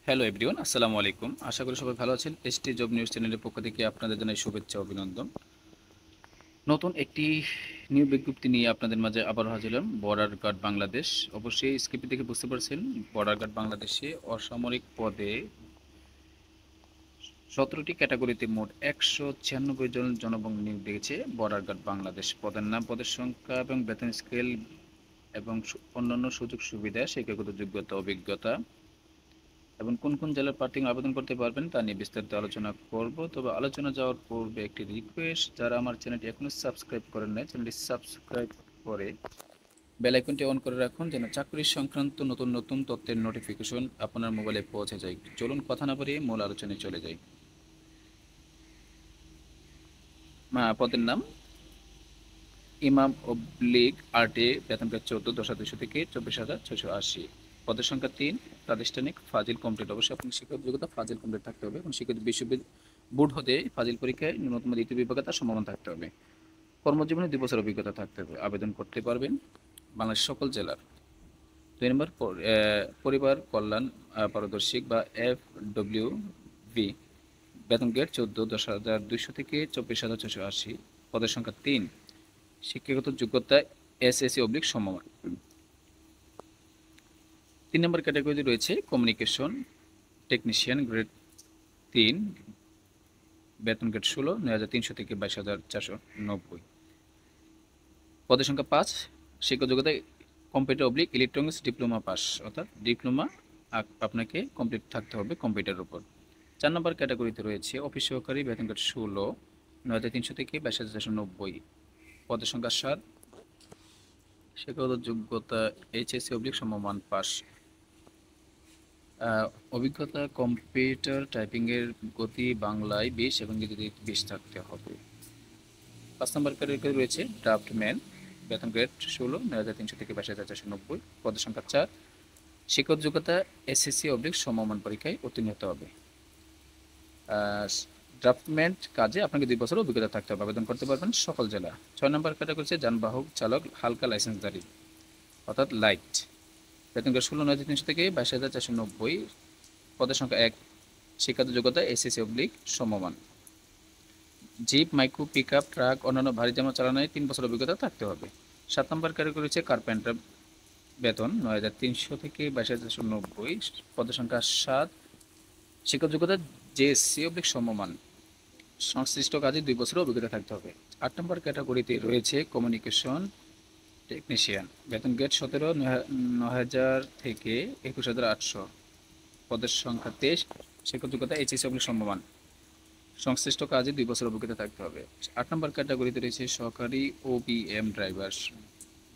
Hello everyone, আসসালামু আলাইকুম। আশা করি সবাই ভালো আছেন। এসটি জব নিউজ চ্যানেলের পক্ষ থেকে আপনাদের জানাই শুভেচ্ছা ও অভিনন্দন। নতুন একটি নিয়োগ বিজ্ঞপ্তি নিয়ে আপনাদের মাঝে আবার হাজির হলাম। Border guard Bangladesh. অবশ্যই স্ক্রিপ্ট দেখে বুঝতে পারছেন, বর্ডার গার্ড বাংলাদেশে অসামরিক পদে 17টি ক্যাটাগরিতে মোট 196 জন জনবল নিয়োগ দিয়েছে বর্ডার গার্ড বাংলাদেশ। পদের নাম, পদের সংখ্যা এবং বেতন স্কেল এবং অন্যান্য সুযোগ সুবিধা, শিক্ষাগত যোগ্যতা, অভিজ্ঞতা এবং কোন কোন জেলার প্রার্থী আবেদন করতে পারবেন তা নিয়ে বিস্তারিত আলোচনা করব। তবে আলোচনা যাওয়ার পূর্বে একটি রিকোয়েস্ট, যারা আমার চ্যানেলটি এখনো সাবস্ক্রাইব করেন নাই, চ্যানেলটি সাবস্ক্রাইব করে বেল আইকনটি অন করে রাখুন, যেন চাকরি সংক্রান্ত নতুন নতুন তথ্যের নোটিফিকেশন আপনার মোবাইলে পৌঁছে যায়। চলুন কথা না বাড়িয়ে মূল আলোচনায় চলে যাই। পদের নাম ইমাম অবলিগ আর্টে, বেতন গ্রেড 14,200 থেকে 24,680। পদের সংখ্যা 3, প্রাতিষ্ঠানিক ফাজিল কমপ্লিট। অবশ্যই আপনার শিক্ষক যোগ্যতা ফাজিল কমপ্লিট থাকতে হবে এবং শিক্ষিত বিশ্ববিদ্যালয় বোর্ড হতে ফাজিল পরীক্ষায় ন্যূনতম দ্বিতীয় বিভাগে তার সম্ভাবনা থাকতে হবে। কর্মজীবনে 2 বছর অভিজ্ঞতা থাকতে হবে। আবেদন করতে পারবেন বাংলাদেশের সকল জেলার। 2 নম্বর, পরিবার কল্যাণ পারদর্শিক বা FWV, বেতন গ্রেড 14,200 থেকে 24,680। পদের সংখ্যা 3, শিক্ষাগত যোগ্যতা SSC সমমান। 3 নম্বর ক্যাটাগরিতে রয়েছে কমিউনিকেশন টেকনিশিয়ান, গ্রেড 3, বেতন গ্রেড 16, 9,300 থেকে 22,490। পদের সংখ্যা 5, শিক্ষা যোগ্যতা কম্পিউটার ইলেকট্রনিক্স ডিপ্লোমা পাস, অর্থাৎ ডিপ্লোমা আপনাকে কমপ্লিট থাকতে হবে কম্পিউটারের উপর। 4 নম্বর ক্যাটাগরিতে রয়েছে অফিস সহকারী, বেতন গ্রেড 16, 9,300 থেকে 22,490। পদের সংখ্যা 7, শিক্ষাগত যোগ্যতা HSC সমমান পাস। অভিজ্ঞতা কম্পিউটার টাইপিংয়ের গতি বাংলায় 20 এবং ইংরেজিতে 20 থাকতে হবে। 5 নম্বর ক্যাটাগরি রয়েছে ড্রাফটম্যান, বেতন গ্রেড 16, 9,300 থেকে 22,490। পদের সংখ্যা 4, শিক্ষক যোগ্যতা SSC সমমান পরীক্ষায় উত্তীর্ণ হতে হবে। ড্রাফটম্যান কাজে আপনাকে 2 বছর অভিজ্ঞতা থাকতে হবে। আবেদন করতে পারবেন সকল জেলা। 6 নম্বর ক্যাটাগরি হচ্ছে যানবাহক চালক হালকা লাইসেন্সধারী, অর্থাৎ লাইট, বেতন গ্রেড 16, 9,300 থেকে 22,490। পদের সংখ্যা 1, শিক্ষাগত যোগ্যতা SSC সমমান। জিপ, মাইক্রো, পিকআপ, ট্রাক, অন্যান্য ভারী যানবাহন চালানোয় 3 বছর অভিজ্ঞতা থাকতে হবে। 7 নম্বর ক্যাটাগরি হচ্ছে কার্পেন্টার, বেতন 9,300 থেকে 22,490। পদের সংখ্যা 7, শিক্ষাগত যোগ্যতা JSC সমমান। সংশ্লিষ্ট কাজে 2 বছর অভিজ্ঞতা থাকতে হবে। 8 নম্বর ক্যাটাগরিতে রয়েছে কমিউনিকেশন টেকনিশিয়ান, বেতন গ্রেড 17, 9,000 থেকে 21,800। পদের সংখ্যা 23, শিক্ষক যোগ্যতা HSC সমমান। সংশ্লিষ্ট কাজে 2 বছর অভিজ্ঞতা থাকতে হবে। 8 নম্বর ক্যাটাগরিতে রয়েছে সহকারী OBM ড্রাইভার,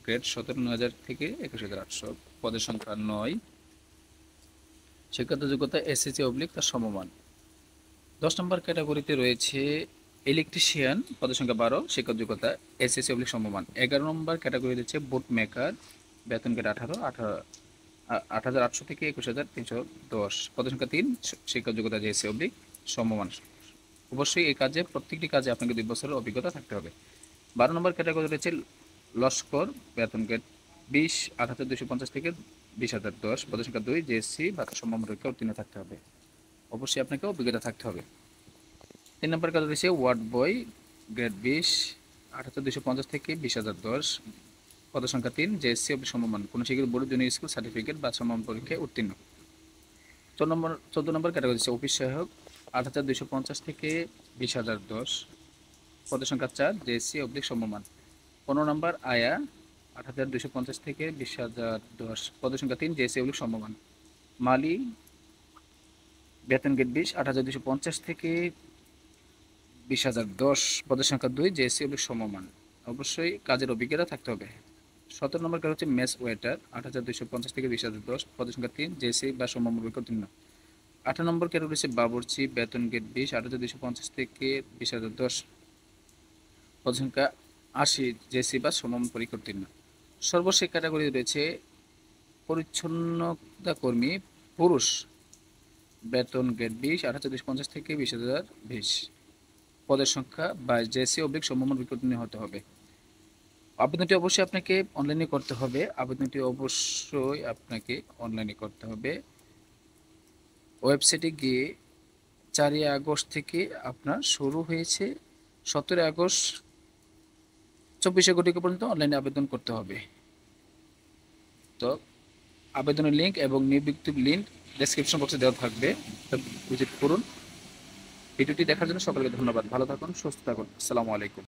গ্রেড 17, 9,000 থেকে 21,800। পদের সংখ্যা 9, শিক্ষাগত যোগ্যতা SSC তার সমমান। 10 নম্বর ক্যাটাগরিতে রয়েছে ইলেকট্রিশিয়ান, পদের সংখ্যা 12, শিক্ষাগত যোগ্যতা SSC সমমান। 11 নম্বর ক্যাটাগরি রয়েছে বুট মেকার, বেতন গ্রেড 8,800 থেকে 21,310। পদের সংখ্যা 3, শিক্ষাগত যোগ্যতা JSC সমমান। অবশ্যই এই কাজে প্রত্যেকটি কাজে আপনাকে 2 বছরের অভিজ্ঞতা থাকতে হবে। 12 নম্বর ক্যাটাগরি রয়েছে লস্কর, বেতন গ্রেড 20, 8,250 থেকে 20,010। পদের সংখ্যা 2, JSC বা সমমান পরীক্ষা উত্তীর্ণ থাকতে হবে। অবশ্যই আপনাকে অভিজ্ঞতা থাকতে হবে। 3 নম্বর কাজ রয়েছে ওয়ার্ড বয়, গ্রেড 20, 8,250 থেকে 20,010। পদের সংখ্যা 3, JSC সমমান। কোনো শিক্ষিত বোর্ড, জুনিয়র স্কুল সার্টিফিকেট বা সমমান পরীক্ষায় উত্তীর্ণ। 14 নম্বর ক্যাটাগরি হচ্ছে অফিস সহায়ক, 8,250 থেকে 20,010। পদের সংখ্যা 4, JSC সমমান। 15 নম্বর আয়া, 8,250 থেকে 20,010। পদের সংখ্যা 3, JSC সমমান। মালি, বেতন গ্রেড 20, 8,250 থেকে 20,010। পদের সংখ্যা 2, JSC সমমান। অবশ্যই কাজের অভিজ্ঞতা থাকতে হবে। 17 নম্বর কাজ হচ্ছে মেস ওয়েটার, 8,250 থেকে 20,010। পদের সংখ্যা 3, JSC বা সমমান পরীক্ষা উত্তীর্ণ। 18 নম্বর ক্যাটাগরি হচ্ছে বাবুর্চি, বেতন গ্রেড 20, 8,250 থেকে 20,010। পদের সংখ্যা 80, JSC বা সমমান পরীক্ষা উত্তীর্ণ। সর্বশেষ ক্যাটাগরি রয়েছে পরিচ্ছন্নতা কর্মী পুরুষ, বেতন গ্রেড 20, 8,250 থেকে 20,020। পদের সংখ্যা 22, JSC সমমান পরীক্ষা উত্তীর্ণ হতে হবে। আবেদনটি অবশ্যই আপনাকে অনলাইনে করতে হবে। ওয়েবসাইটে গিয়ে 4 আগস্ট থেকে আপনার শুরু হয়েছে, 17 আগস্ট 24 কোটি পর্যন্ত অনলাইনে আবেদন করতে হবে। তো আবেদনের লিঙ্ক এবং নিয়োগ লিঙ্ক ডেসক্রিপশন বক্সে দেওয়া থাকবে, ভিজিট করুন। ভিডিওটি দেখার জন্য সকলকে ধন্যবাদ। ভালো থাকুন, সুস্থ থাকুন। আসসালামু আলাইকুম।